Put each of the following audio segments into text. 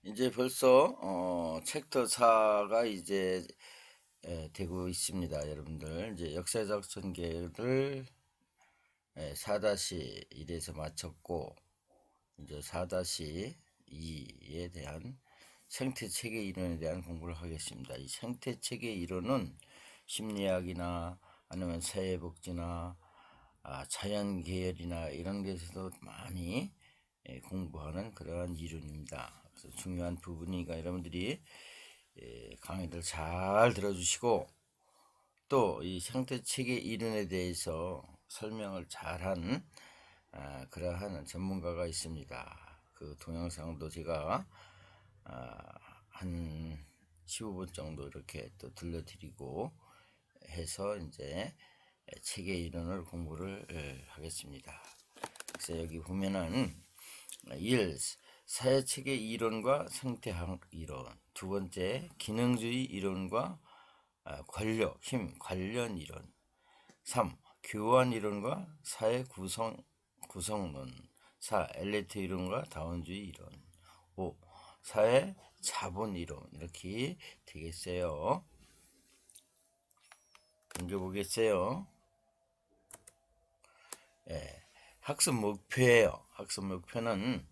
이제 벌써 챕터 4가 이제 되고 있습니다. 여러분들 이제 역사적 전개를 4-1에서 마쳤고 이제 4-2에 대한 생태 체계 이론에 대한 공부를 하겠습니다. 이 생태 체계 이론은 심리학이나 아니면 사회복지나 자연 계열이나 이런 데서도 많이 공부하는 그러한 이론입니다. 그래서 중요한 부분이니까 여러분들이 강의를 잘 들어주시고 또 이 생태체계 이론에 대해서 설명을 잘한 그러한 전문가가 있습니다. 그 동영상도 제가 한 15분 정도 이렇게 또 들려드리고 해서 이제 체계 이론을 공부를 하겠습니다. 그래서 여기 보면은 1. 사회체계 이론과 생태학 이론. 두 번째, 기능주의 이론과 권력, 힘, 관련 이론. 3. 교환 이론과 사회 구성론. 4. 엘리트 이론과 다원주의 이론. 5. 사회 자본 이론. 이렇게 되겠어요. 넘겨보겠어요. 학습 목표예요. 학습 목표는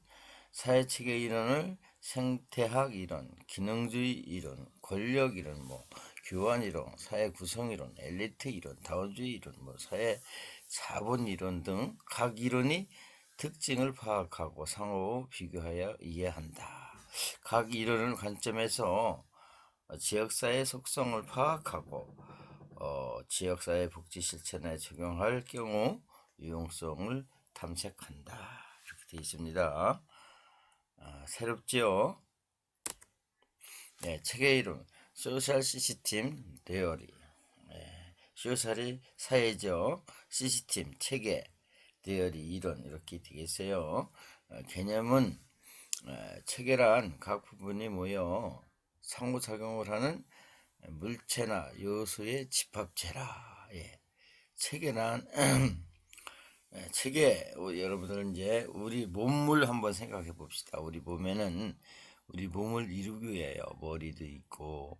사회체계 이론을 생태학 이론, 기능주의 이론, 권력 이론, 교환 이론, 사회 구성 이론, 엘리트 이론, 다원주의 이론, 사회 자본 이론 등 각 이론이 특징을 파악하고 상호 비교하여 이해한다. 각 이론의 관점에서 지역사회 속성을 파악하고 지역사회 복지 실천에 적용할 경우 유용성을 탐색한다. 이렇게 되어 있습니다. 새롭지요? 체계 이론, 소셜 시스템 레어리. 소셜이 사회적, 시스템, 체계, 레어리 이론 이렇게 되겠어요. 개념은 체계란 각 부분이 모여 상호작용을 하는 물체나 요소의 집합체라. 체계란 체계 여러분들 이제 우리 몸을 한번 생각해 봅시다. 우리 몸에는 우리 몸을 이루기 위해요. 머리도 있고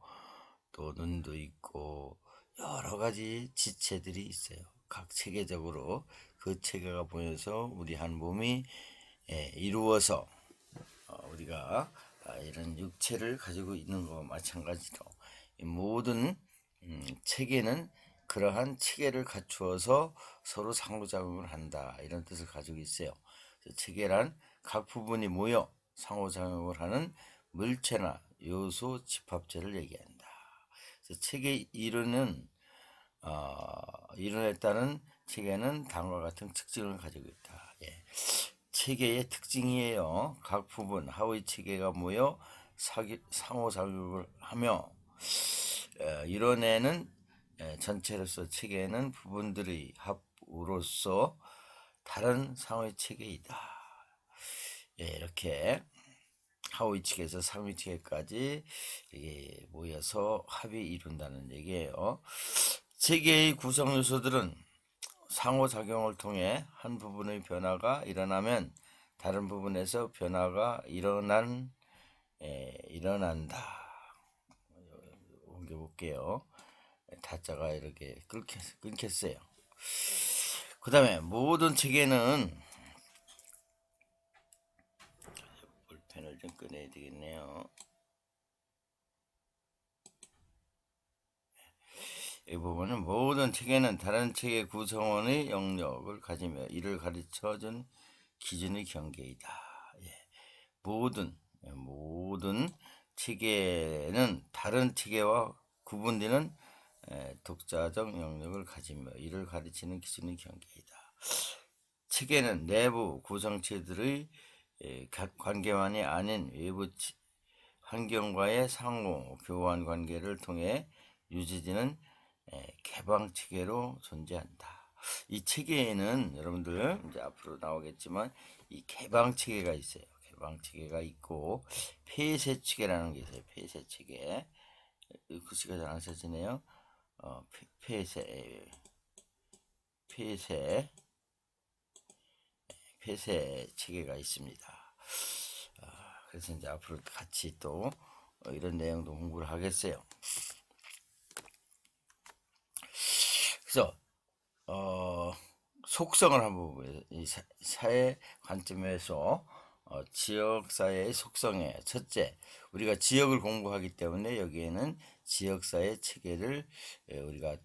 또 눈도 있고 여러 가지 지체들이 있어요. 각 체계적으로 그 체계가 보여서 우리 한 몸이 이루어서 우리가 이런 육체를 가지고 있는 것과 마찬가지로 이 모든 체계는 그러한 체계를 갖추어서 서로 상호작용을 한다 이런 뜻을 가지고 있어요. 체계란 각 부분이 모여 상호작용을 하는 물체나 요소 집합체를 얘기한다. 그래서 체계 이론은 이론에 따른 체계는 다음과 같은 특징을 가지고 있다. 체계의 특징이에요. 각 부분 하위 체계가 모여 상호작용을 하며 이뤄내는 전체로서 체계는 부분들의 합으로서 다른 상위 체계이다. 이렇게 하위 체계에서 상위 체계까지 모여서 합이 이룬다는 얘기예요. 체계의 구성 요소들은 상호작용을 통해 한 부분의 변화가 일어나면 다른 부분에서 변화가 일어난다. 옮겨볼게요. 다자가 이렇게 끊겼어요. 그 다음에 모든 체계는 볼펜을 좀 꺼내야 되겠네요. 이 부분은 모든 체계는 다른 체계 구성원의 영역을 가지며 이를 가르쳐준 기준의 경계이다. 모든 체계는 다른 체계와 구분되는 독자적 영역을 가지며 이를 가르치는 기준의 경계이다. 체계는 내부 구성체들의 관계만이 아닌 외부 환경과의 상호 교환 관계를 통해 유지되는 개방 체계로 존재한다. 이 체계에는 여러분들 이제 앞으로 나오겠지만 이 개방 체계가 있어요. 개방 체계가 있고 폐쇄 체계라는 게 있어요. 폐쇄 체계. 글씨가 잘 안 써지네요. 폐쇄 체계가 있습니다. 그래서 이제 앞으로 같이 또 이런 내용도 공부를 하겠어요. 그래서 속성을 한번 보면 이 사회 관점에서 지역사회의 속성에 첫째, 우리가 지역을 공부하기 때문에 여기에는 지역사회 체계를 우리가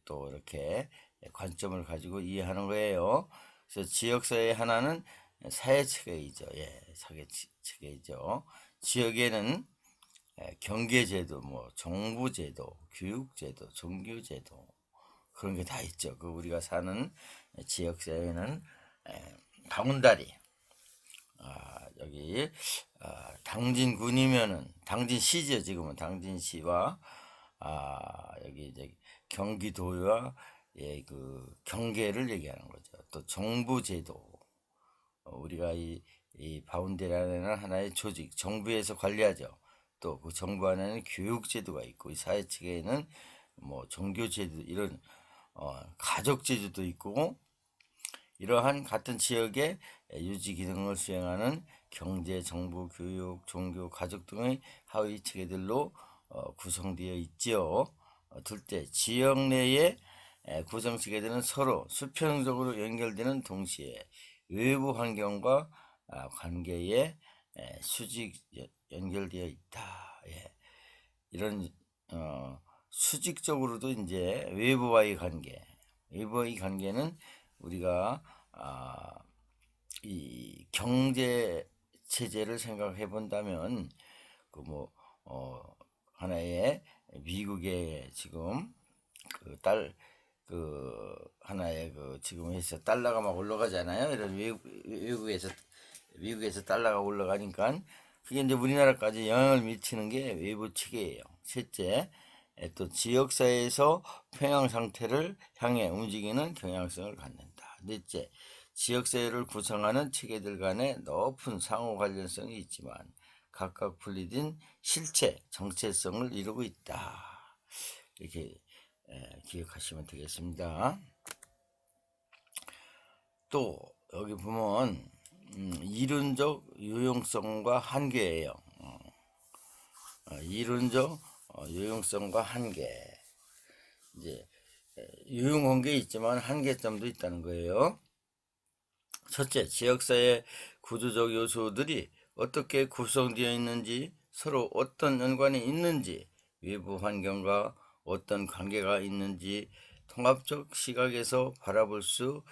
또 이렇게 관점을 가지고 이해하는 거예요. 그래서 지역사회 하나는 사회체계이죠. 예, 사회체계이죠. 지역에는 경계제도, 뭐 정부제도, 교육제도, 종교제도 그런 게 다 있죠. 그 우리가 사는 지역사회는 바운다리, 여기 당진군이면은 당진시죠. 지금은 당진시와 여기 이제 경기도와 그 경계를 얘기하는 거죠. 또 정부제도, 우리가 이 바운데라는 하나의 조직, 정부에서 관리하죠. 또 그 정부 안에는 교육제도가 있고, 이 사회체계에는 뭐 종교제도, 이런 가족제도도 있고, 이러한 같은 지역의 유지 기능을 수행하는 경제, 정부, 교육, 종교, 가족 등의 하위 체계들로 구성되어 있지요. 둘째, 지역 내의 구성 체계들은 서로 수평적으로 연결되는 동시에 외부 환경과 관계에 수직 연결되어 있다. 예. 이런 수직적으로도 이제 외부와의 관계는 우리가 이 경제 체제를 생각해 본다면 그 뭐 하나의 미국의 지금 그 하나의 그 지금 해서 달러가 막 올라가잖아요. 이런 미국에서 달러가 올라가니까 그게 이제 우리나라까지 영향을 미치는 게 외부 체계예요. 셋째, 또 지역사회에서 평형 상태를 향해 움직이는 경향성을 갖는다. 넷째, 지역사회를 구성하는 체계들 간에 높은 상호 관련성이 있지만 각각 분리된 실체, 정체성을 이루고 있다. 이렇게 기억하시면 되겠습니다. 또 여기 보면 이론적 유용성과 한계예요. 이론적 유용성과 한계. 이제 유용한 게 있지만 한계점도 있다는 거예요. 첫째, 지역사회 구조적 요소들이 어떻게 구성되어 있는지, 서로 어떤 연관이 있는지, 외부 환경과 어떤 관계가 있는지 통합적 시각에서 바라볼 수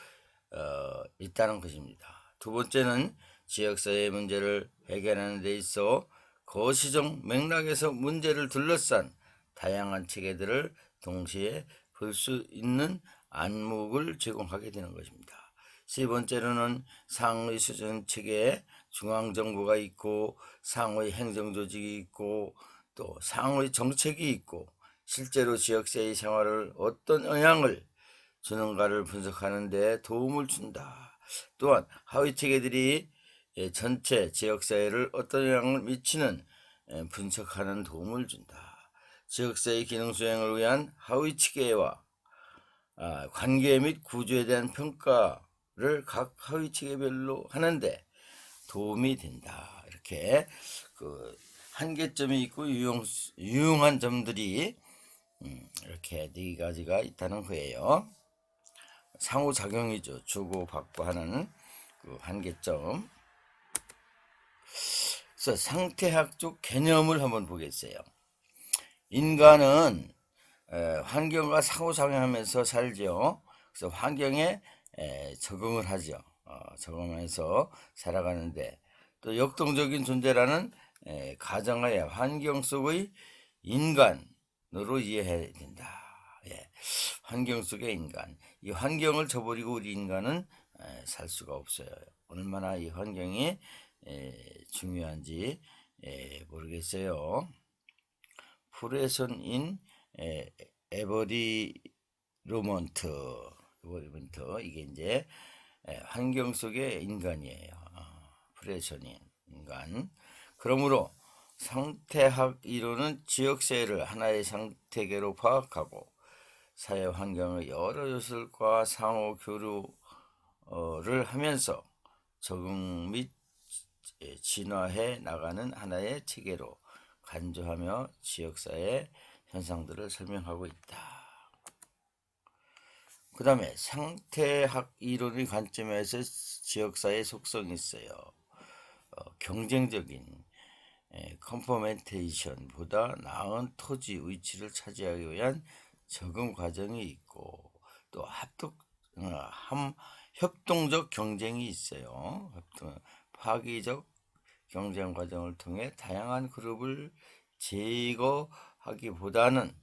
있다는 것입니다. 두 번째는 지역사회 문제를 해결하는 데 있어 거시적 맥락에서 문제를 둘러싼 다양한 체계들을 동시에 볼 수 있는 안목을 제공하게 되는 것입니다. 세 번째로는 상의 수준 체계에 중앙정부가 있고 상의 행정조직이 있고 또 상의 정책이 있고 실제로 지역사회 생활을 어떤 영향을 주는가를 분석하는 데 도움을 준다. 또한 하위 체계들이 전체 지역사회를 어떤 영향을 미치는 분석하는 도움을 준다. 지역사회 기능 수행을 위한 하위 체계와 관계 및 구조에 대한 평가를 각 하위 체계별로 하는데 도움이 된다. 이렇게 그 한계점이 있고 유용한 점들이 이렇게 네 가지가 있다는 거예요. 상호작용이죠. 주고받고 하는 그 한계점. 그래서 상태학적 개념을 한번 보겠어요. 인간은 환경과 상호작용하면서 살죠. 그래서 환경에 적응을 하죠. 적응해서 살아가는데 또 역동적인 존재라는 가정하에 환경 속의 인간으로 이해해야 된다. 예. 환경 속의 인간. 이 환경을 저버리고 우리 인간은 살 수가 없어요. 얼마나 이 환경이 중요한지 모르겠어요. 프레선인 에버리로먼트 이게 이제 환경 속의 인간이에요. 프레선인 인간. 그러므로 상태학 이론은 지역사회를 하나의 상태계로 파악하고 사회 환경의 여러 요소들과 상호 교류를 하면서 적응 및 진화해 나가는 하나의 체계로 간주하며 지역사회 현상들을 설명하고 있다. 그 다음에 생태학 이론의 관점에서 지역사회 속성이 있어요. 경쟁적인 컨퍼멘테이션보다 나은 토지 위치를 차지하기 위한 적응 과정이 있고, 또 협동적 경쟁이 있어요. 파기적 경쟁 과정을 통해 다양한 그룹을 제거하기보다는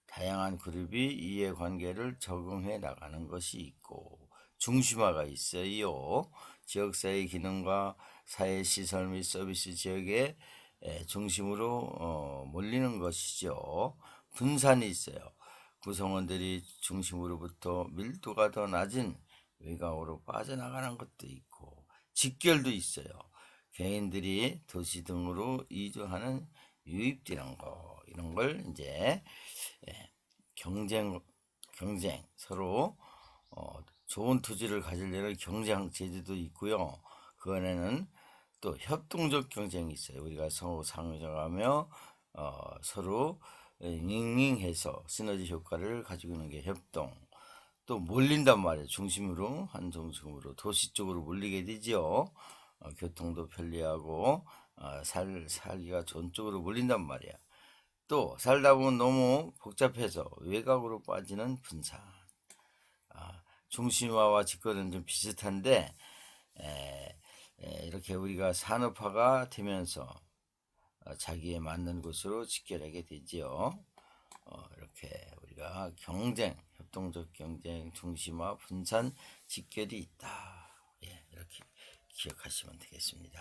다양한 그룹이 이해관계를 적응해 나가는 것이 있고, 중심화가 있어요. 지역사회 기능과 사회시설 및 서비스 지역의 중심으로 몰리는 것이죠. 분산이 있어요. 구성원들이 중심으로부터 밀도가 더 낮은 외곽으로 빠져나가는 것도 있고, 직결도 있어요. 개인들이 도시 등으로 이주하는 유입되는 거, 이런 걸 이제 경쟁 서로 좋은 토지를 가지려는 경쟁 제도도 있고요. 그 안에는 또 협동적 경쟁이 있어요. 우리가 서로 상호작용하며 서로 닝닝해서 시너지 효과를 가지고 있는 게 협동. 또 몰린단 말이에요. 중심으로, 한 중심으로 도시 쪽으로 몰리게 되죠. 교통도 편리하고 살기가 좋은 쪽으로 몰린단 말이야. 또 살다 보면 너무 복잡해서 외곽으로 빠지는 분산. 중심화와 직거는 좀 비슷한데 이렇게 우리가 산업화가 되면서 자기에 맞는 곳으로 직결하게 되지요. 이렇게 우리가 경쟁, 협동적 경쟁, 중심화, 분산, 직결이 있다. 이렇게 기억하시면 되겠습니다.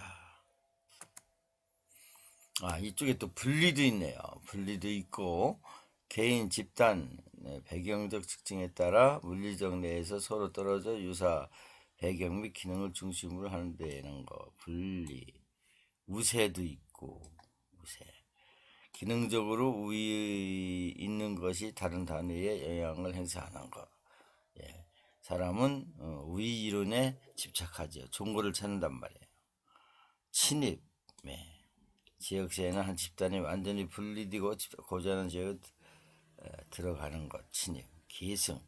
이쪽에 또 분리도 있네요. 분리도 있고, 개인, 집단, 배경적 특징에 따라 물리적 내에서 서로 떨어져 유사 배경 및 기능을 중심으로 하는 데는 거, 분리. 우세도 있고, 우세. 기능적으로 우위 있는 것이 다른 단위에 영향을 행사하는 것. 사람은 우위 이론에 집착하죠. 종고를 찾는단 말이에요. 친입. 지역사회는 한 집단이 완전히 분리되고 고자는 지역에 들어가는 것. 친입. 계승.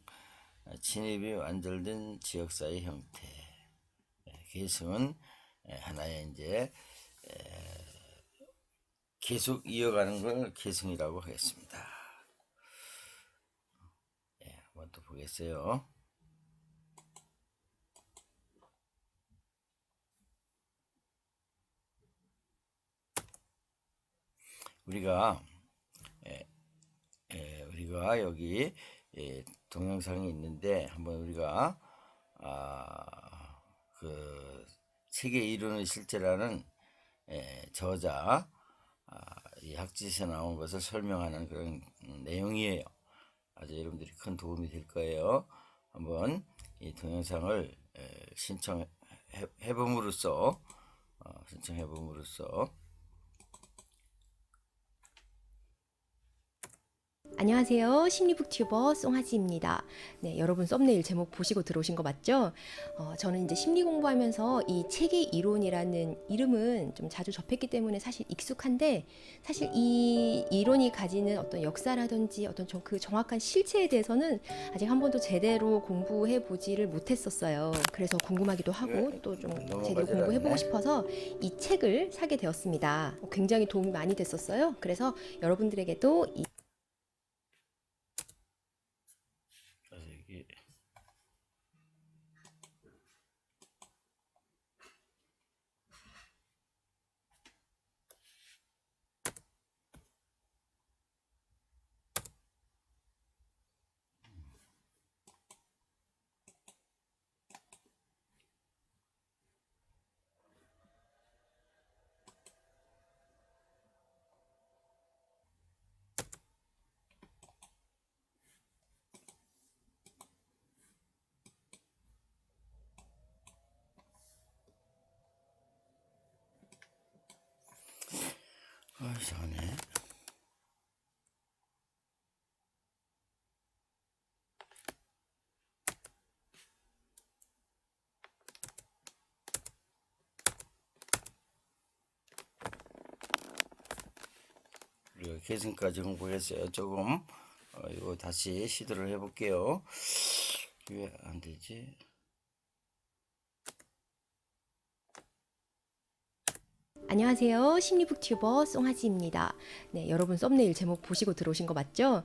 친입이 완전된 지역사회 형태. 계승은 하나의 이제 계속 이어가는 걸 계승이라고 하겠습니다. 한번 또 보겠어요. 우리가 여기 동영상이 있는데 한번 우리가 그 세계 이론의 실제라는 저자 이 학지에서 나온 것을 설명하는 그런 내용이에요. 아주 여러분들이 큰 도움이 될 거예요. 한번 이 동영상을 신청해봄으로써 안녕하세요. 심리북튜버 송하지입니다. 네, 여러분 썸네일 제목 보시고 들어오신 거 맞죠? 저는 이제 심리 공부하면서 이 체계 이론이라는 이름은 좀 자주 접했기 때문에 사실 익숙한데, 사실 이 이론이 가지는 어떤 역사라든지 어떤 그 정확한 실체에 대해서는 아직 한 번도 제대로 공부해 보지를 못했었어요. 그래서 궁금하기도 하고 또 좀 제대로 공부해 보고 싶어서 이 책을 사게 되었습니다. 굉장히 도움이 많이 됐었어요. 그래서 여러분들에게도 이 이상하네. 계승까지 공부했어요. 조금 이거 다시 시도를 해볼게요. 왜 안 되지? 안녕하세요. 심리북튜버 송하지입니다. 네, 여러분 썸네일 제목 보시고 들어오신 거 맞죠?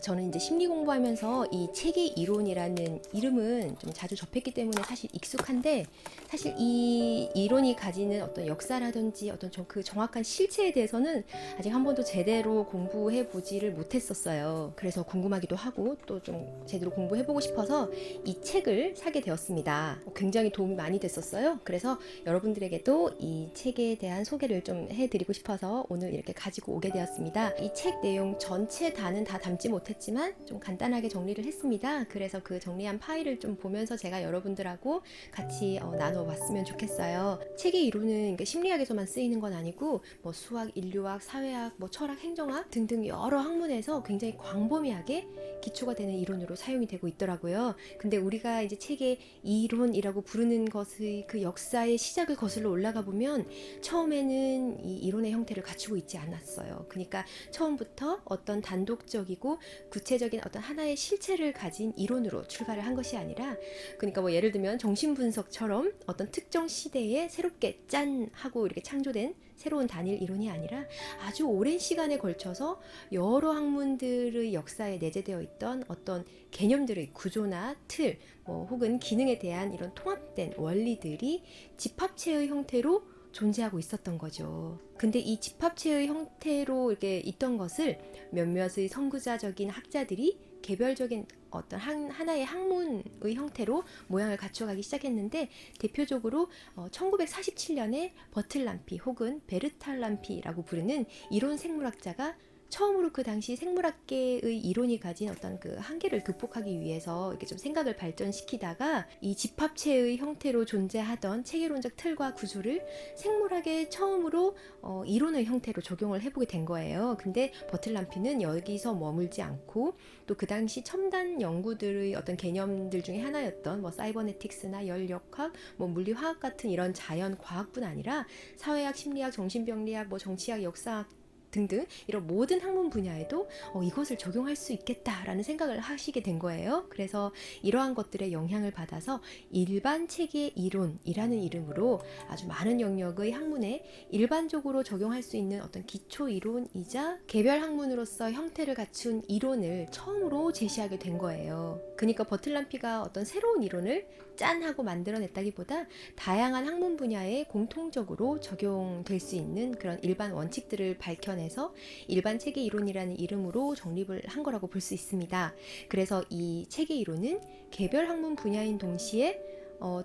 저는 이제 심리 공부하면서 이 책의 이론이라는 이름은 좀 자주 접했기 때문에 사실 익숙한데, 사실 이 이론이 가지는 어떤 역사라든지 어떤 그 정확한 실체에 대해서는 아직 한 번도 제대로 공부해 보지를 못했었어요. 그래서 궁금하기도 하고 또 좀 제대로 공부해 보고 싶어서 이 책을 사게 되었습니다. 굉장히 도움이 많이 됐었어요. 그래서 여러분들에게도 이 책에 대한 소개를 좀 해드리고 싶어서 오늘 이렇게 가지고 오게 되었습니다. 이 책 내용 전체 다는 다 담지 못했지만 좀 간단하게 정리를 했습니다. 그래서 그 정리한 파일을 좀 보면서 제가 여러분들하고 같이 나눠봤으면 좋겠어요. 책의 이론은 그러니까 심리학에서만 쓰이는 건 아니고 뭐 수학, 인류학, 사회학, 뭐 철학, 행정학 등등 여러 학문에서 굉장히 광범위하게 기초가 되는 이론으로 사용이 되고 있더라고요. 근데 우리가 이제 책의 이론이라고 부르는 것의 그 역사의 시작을 거슬러 올라가 보면 처음에는 이 이론의 형태를 갖추고 있지 않았어요. 그러니까 처음부터 어떤 단독적이고 구체적인 어떤 하나의 실체를 가진 이론으로 출발을 한 것이 아니라, 그러니까 뭐 예를 들면 정신분석처럼 어떤 특정 시대에 새롭게 짠 하고 이렇게 창조된 새로운 단일 이론이 아니라 아주 오랜 시간에 걸쳐서 여러 학문들의 역사에 내재되어 있던 어떤 개념들의 구조나 틀, 뭐 혹은 기능에 대한 이런 통합된 원리들이 집합체의 형태로 존재하고 있었던 거죠. 근데 이 집합체의 형태로 이렇게 있던 것을 몇몇의 선구자적인 학자들이 개별적인 어떤 하나의 학문의 형태로 모양을 갖춰가기 시작했는데, 대표적으로 1947년에 버틀람피 혹은 베르탈람피라고 부르는 이론 생물학자가 처음으로 그 당시 생물학계의 이론이 가진 어떤 그 한계를 극복하기 위해서 이렇게 좀 생각을 발전시키다가 이 집합체의 형태로 존재하던 체계론적 틀과 구조를 생물학의 처음으로 이론의 형태로 적용을 해보게 된 거예요. 근데 버틀람피는 여기서 머물지 않고 또 그 당시 첨단 연구들의 어떤 개념들 중에 하나였던 뭐 사이버네틱스나 열역학, 뭐 물리화학 같은 이런 자연 과학뿐 아니라 사회학, 심리학, 정신병리학, 뭐 정치학, 역사학 등등 이런 모든 학문 분야에도 이것을 적용할 수 있겠다라는 생각을 하시게 된 거예요. 그래서 이러한 것들의 영향을 받아서 일반 체계 이론이라는 이름으로 아주 많은 영역의 학문에 일반적으로 적용할 수 있는 어떤 기초 이론이자 개별 학문으로서 형태를 갖춘 이론을 처음으로 제시하게 된 거예요. 그러니까 버틀람피가 어떤 새로운 이론을 짠 하고 만들어냈다기보다 다양한 학문 분야에 공통적으로 적용될 수 있는 그런 일반 원칙들을 밝혀내서 일반 체계 이론이라는 이름으로 정립을 한 거라고 볼 수 있습니다. 그래서 이 체계 이론은 개별 학문 분야인 동시에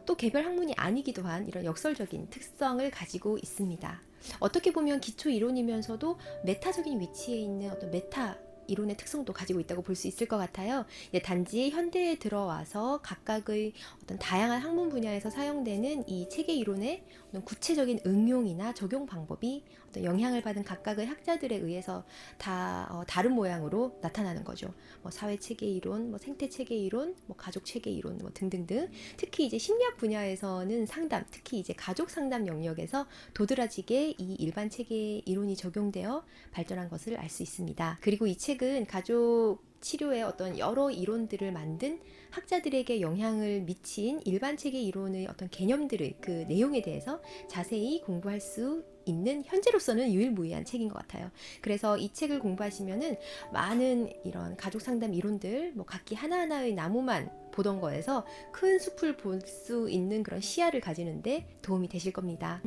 또 개별 학문이 아니기도 한 이런 역설적인 특성을 가지고 있습니다. 어떻게 보면 기초 이론이면서도 메타적인 위치에 있는 어떤 메타 이론의 특성도 가지고 있다고 볼 수 있을 것 같아요. 단지 현대에 들어와서 각각의 어떤 다양한 학문 분야에서 사용되는 이 체계 이론의 어떤 구체적인 응용이나 적용 방법이 어떤 영향을 받은 각각의 학자들에 의해서 다 다른 모양으로 나타나는 거죠. 뭐 사회 체계 이론, 뭐 생태 체계 이론, 뭐 가족 체계 이론, 뭐 등등등. 특히 이제 심리학 분야에서는 상담, 특히 이제 가족 상담 영역에서 도드라지게 이 일반 체계 이론이 적용되어 발전한 것을 알 수 있습니다. 그리고 이 책은 가족 치료의 어떤 여러 이론들을 만든 학자들에게 영향을 미친 일반 체계 이론의 어떤 개념들의 그 내용에 대해서 자세히 공부할 수 있는 현재로서는 유일무이한 책인 것 같아요. 그래서 이 책을 공부하시면은 많은 이런 가족 상담 이론들, 뭐 각기 하나하나의 나무만 보던 거에서 큰 숲을 볼 수 있는 그런 시야를 가지는데 도움이 되실 겁니다.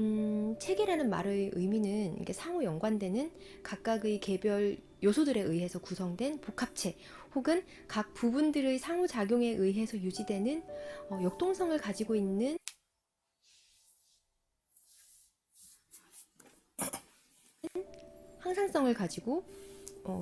체계라는 말의 의미는 이게 상호 연관되는 각각의 개별 요소들에 의해서 구성된 복합체 혹은 각 부분들의 상호작용에 의해서 유지되는 역동성을 가지고 있는 항상성을 가지고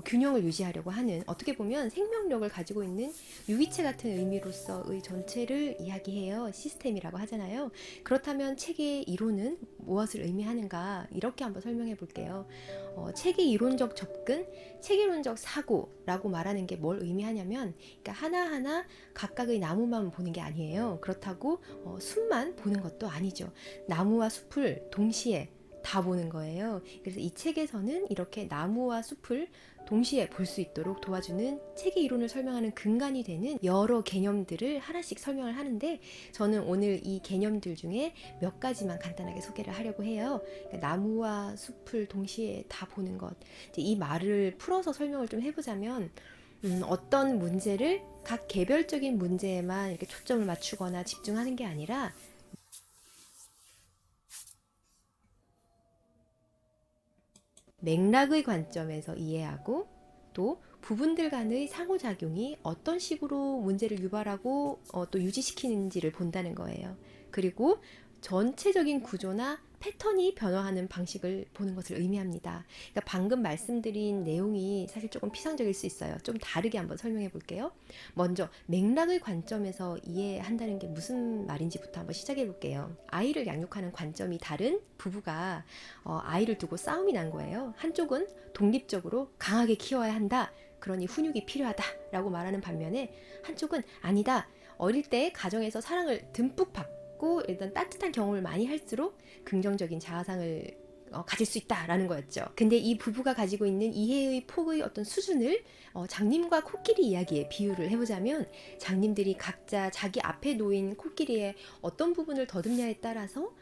균형을 유지하려고 하는, 어떻게 보면 생명력을 가지고 있는 유기체 같은 의미로서의 전체를 이야기해요. 시스템이라고 하잖아요. 그렇다면 체계의 이론은 무엇을 의미하는가, 이렇게 한번 설명해 볼게요. 체계 이론적 접근, 체계론적 사고라고 말하는 게 뭘 의미하냐면, 그러니까 하나하나 각각의 나무만 보는 게 아니에요. 그렇다고 숲만 보는 것도 아니죠. 나무와 숲을 동시에 다 보는 거예요. 그래서 이 책에서는 이렇게 나무와 숲을 동시에 볼 수 있도록 도와주는 체계 이론을 설명하는 근간이 되는 여러 개념들을 하나씩 설명을 하는데, 저는 오늘 이 개념들 중에 몇 가지만 간단하게 소개를 하려고 해요. 그러니까 나무와 숲을 동시에 다 보는 것. 이제 이 말을 풀어서 설명을 좀 해보자면, 어떤 문제를 각 개별적인 문제에만 이렇게 초점을 맞추거나 집중하는 게 아니라 맥락의 관점에서 이해하고, 또 부분들 간의 상호작용이 어떤 식으로 문제를 유발하고 또 유지시키는지를 본다는 거예요. 그리고 전체적인 구조나 패턴이 변화하는 방식을 보는 것을 의미합니다. 그러니까 방금 말씀드린 내용이 사실 조금 피상적일 수 있어요. 좀 다르게 한번 설명해 볼게요. 먼저 맥락의 관점에서 이해한다는 게 무슨 말인지부터 한번 시작해 볼게요. 아이를 양육하는 관점이 다른 부부가 아이를 두고 싸움이 난 거예요. 한쪽은 독립적으로 강하게 키워야 한다, 그러니 훈육이 필요하다라고 말하는 반면에, 한쪽은 아니다, 어릴 때 가정에서 사랑을 듬뿍 받고 일단 따뜻한 경험을 많이 할수록 긍정적인 자아상을 가질 수 있다라는 거였죠. 근데 이 부부가 가지고 있는 이해의 폭의 어떤 수준을 장님과 코끼리 이야기에 비유를 해보자면, 장님들이 각자 자기 앞에 놓인 코끼리의 어떤 부분을 더듬냐에 따라서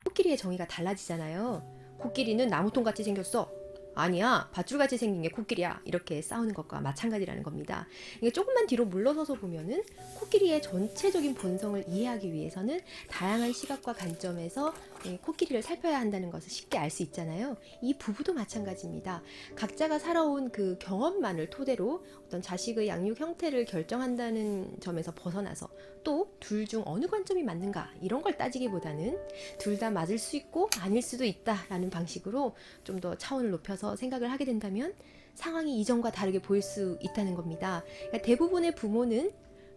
코끼리의 정의가 달라지잖아요. 코끼리는 나무통같이 생겼어. 아니야, 밧줄같이 생긴 게 코끼리야. 이렇게 싸우는 것과 마찬가지라는 겁니다. 이게 조금만 뒤로 물러서서 보면은 코끼리의 전체적인 본성을 이해하기 위해서는 다양한 시각과 관점에서 코끼리를 살펴야 한다는 것을 쉽게 알 수 있잖아요. 이 부부도 마찬가지입니다. 각자가 살아온 그 경험만을 토대로 어떤 자식의 양육 형태를 결정한다는 점에서 벗어나서, 또 둘 중 어느 관점이 맞는가 이런 걸 따지기보다는 둘 다 맞을 수 있고 아닐 수도 있다라는 방식으로 좀 더 차원을 높여서 생각을 하게 된다면 상황이 이전과 다르게 보일 수 있다는 겁니다. 그러니까 대부분의 부모는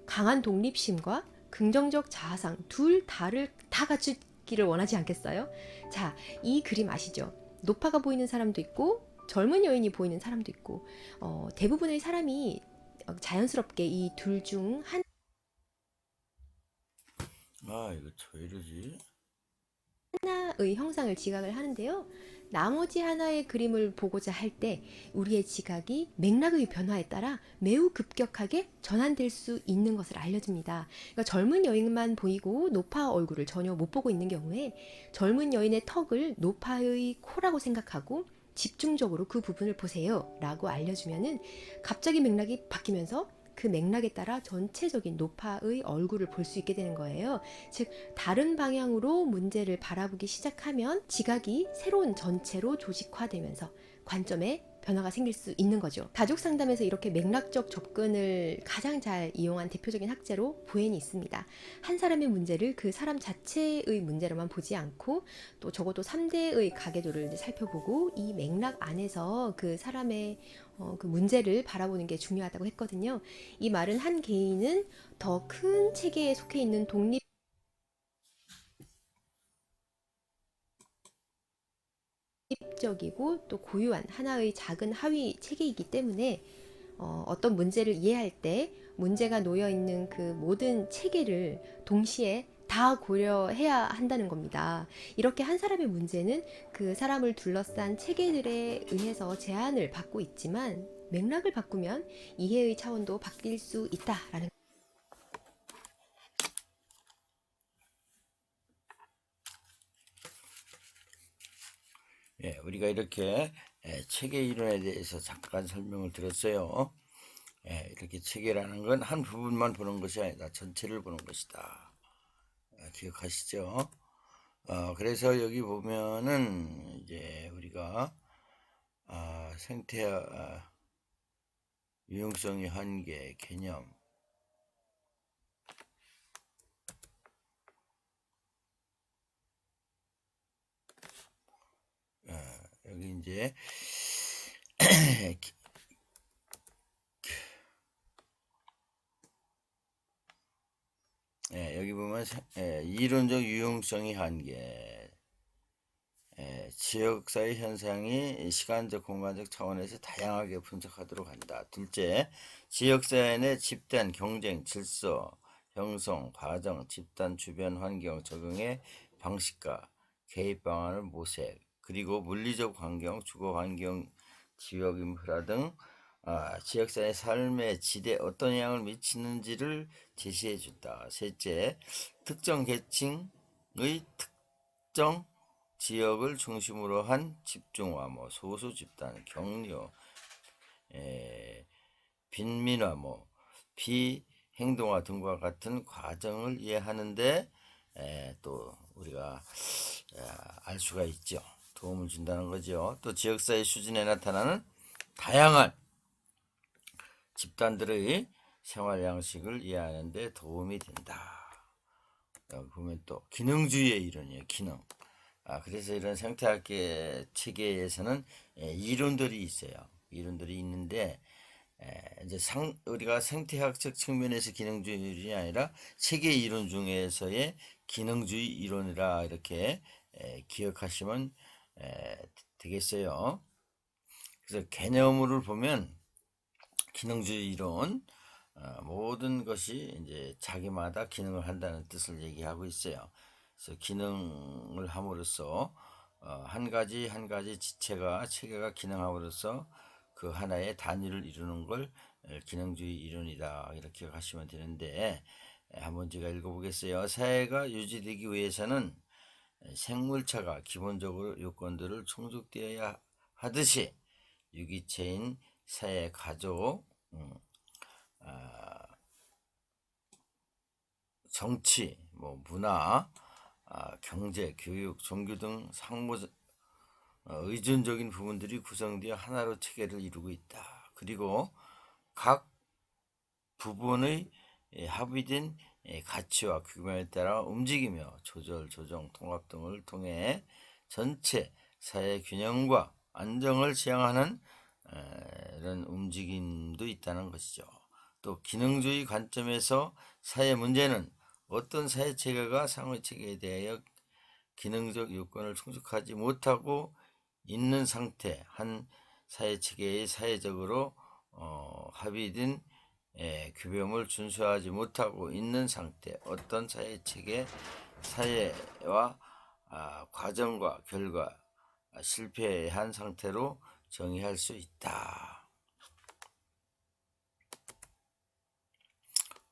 강한 독립심과 긍정적 자아상 둘 다를 다 갖추기를 원하지 않겠어요? 자, 이 그림 아시죠? 노파가 보이는 사람도 있고 젊은 여인이 보이는 사람도 있고, 대부분의 사람이 자연스럽게 이 둘 중 아, 이거 왜 이러지? 하나의 형상을 지각을 하는데요. 나머지 하나의 그림을 보고자 할 때 우리의 지각이 맥락의 변화에 따라 매우 급격하게 전환될 수 있는 것을 알려줍니다. 그러니까 젊은 여인만 보이고 노파 얼굴을 전혀 못 보고 있는 경우에 젊은 여인의 턱을 노파의 코라고 생각하고 집중적으로 그 부분을 보세요 라고 알려주면은 갑자기 맥락이 바뀌면서 그 맥락에 따라 전체적인 노파의 얼굴을 볼 수 있게 되는 거예요. 즉, 다른 방향으로 문제를 바라보기 시작하면 지각이 새로운 전체로 조직화되면서 관점에 변화가 생길 수 있는 거죠. 가족 상담에서 이렇게 맥락적 접근을 가장 잘 이용한 대표적인 학제로 보엔이 있습니다. 한 사람의 문제를 그 사람 자체의 문제로만 보지 않고 또 적어도 3대의 가계도를 살펴보고 이 맥락 안에서 그 사람의 그 문제를 바라보는 게 중요하다고 했거든요. 이 말은 한 개인은 더 큰 체계에 속해 있는 독립적이고 또 고유한 하나의 작은 하위 체계이기 때문에 어떤 문제를 이해할 때 문제가 놓여 있는 그 모든 체계를 동시에 다 고려해야 한다는 겁니다. 이렇게 한 사람의 문제는 그 사람을 둘러싼 체계들에 의해서 제한을 받고 있지만, 맥락을 바꾸면 이해의 차원도 바뀔 수 있다라는. 예, 우리가 이렇게 체계 이론에 대해서 잠깐 설명을 드렸어요. 예, 이렇게 체계라는 건 한 부분만 보는 것이 아니다. 전체를 보는 것이다. 기억하시죠? 그래서 여기 보면은 이제 우리가 생태 유용성의 한계 개념, 여기 이제 여기 보면 이론적 유용성의 한계, 지역사회 현상이 시간적 공간적 차원에서 다양하게 분석하도록 한다. 둘째, 지역사회 내 집단 경쟁 질서, 형성, 과정, 집단 주변 환경 적응의 방식과 개입 방안을 모색, 그리고 물리적 환경, 주거 환경, 지역 인프라 등 지역사회 삶의 질에 어떤 영향을 미치는지를 제시해 준다. 셋째, 특정 계층의 특정 지역을 중심으로 한 집중화, 소수 집단, 격려, 빈민화, 비행동화 등과 같은 과정을 이해하는데 또 우리가 알 수가 있죠. 도움을 준다는 거죠. 또 지역사회 수준에 나타나는 다양한 집단들의 생활 양식을 이해하는 데 도움이 된다. 여기 보면 또 기능주의의 이론이에요. 기능. 그래서 이런 생태학계 체계에서는 이론들이 있어요. 이론들이 있는데 이제 우리가 생태학적 측면에서 기능주의이 아니라 체계 이론 중에서의 기능주의 이론이라 이렇게 기억하시면 되겠어요. 그래서 개념을 보면 기능주의 이론, 모든 것이 이제 자기마다 기능을 한다는 뜻을 얘기하고 있어요. 그래서 기능을 함으로써 한 가지 지체가 체계가 기능함으로써 그 하나의 단위를 이루는 걸 기능주의 이론이다 이렇게 하시면 되는데, 한번 제가 읽어보겠어요. 사회가 유지되기 위해서는 생물차가 기본적으로 요건들을 충족되어야 하듯이 유기체인 사회, 가족, 정치, 문화, 경제, 교육, 종교 등 상호 의존적인 부분들이 구성되어 하나로 체계를 이루고 있다. 그리고 각 부분의 합의된 가치와 규모에 따라 움직이며 조절, 조정, 통합 등을 통해 전체 사회 균형과 안정을 지향하는 이런 움직임도 있다는 것이죠. 또 기능주의 관점에서 사회 문제는 어떤 사회 체계가 상호 체계에 대하여 기능적 요건을 충족하지 못하고 있는 상태, 한 사회 체계의 사회적으로 합의된 규범을 준수하지 못하고 있는 상태, 어떤 사회 체계, 사회와 과정과 결과, 실패한 상태로 정의할 수 있다.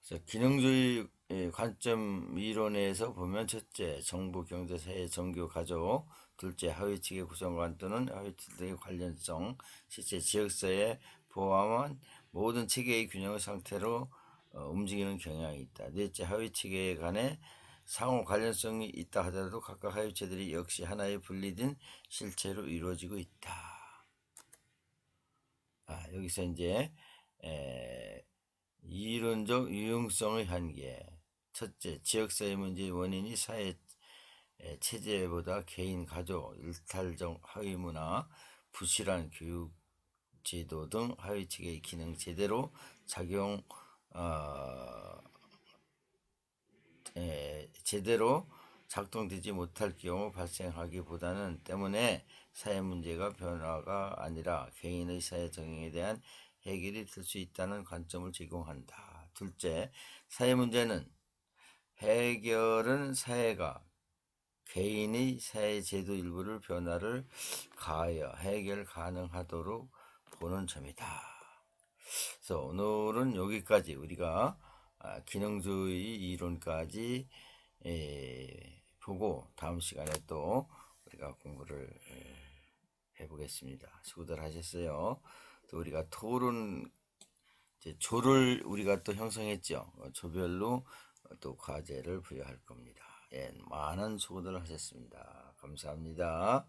그래서 기능주의 관점 이론에서 보면 첫째, 정부, 경제, 사회, 종교, 가족, 둘째, 하위층의 구성관 또는 하위층 등의 관련성, 셋째, 지역사회에 포함한 모든 체계의 균형의 상태로 움직이는 경향이 있다. 넷째, 하위체계 간에 상호 관련성이 있다 하더라도 각각 하위체들이 역시 하나의 분리된 실체로 이루어지고 있다. 여기서 이제 이론적 유용성의 한계. 첫째, 지역사회 문제의 원인이 사회 체제보다 개인, 가족, 일탈적 하위문화, 부실한 교육 제도 등 하위체계의 기능 제대로 제대로 작동되지 못할 경우 발생하기보다는 때문에 사회 문제가 변화가 아니라 개인의 사회 적응에 대한 해결이 될 수 있다는 관점을 제공한다. 둘째, 사회 문제는 해결은 사회가 개인의 사회 제도 일부를 변화를 가하여 해결 가능하도록 보는 점이다. 그래서 오늘은 여기까지 우리가 기능주의 이론까지 보고 다음 시간에 또 우리가 공부를 해보겠습니다. 수고들 하셨어요. 또 우리가 토론 조를 우리가 또 형성했죠. 조별로 또 과제를 부여할 겁니다. 많은 수고들 하셨습니다. 감사합니다.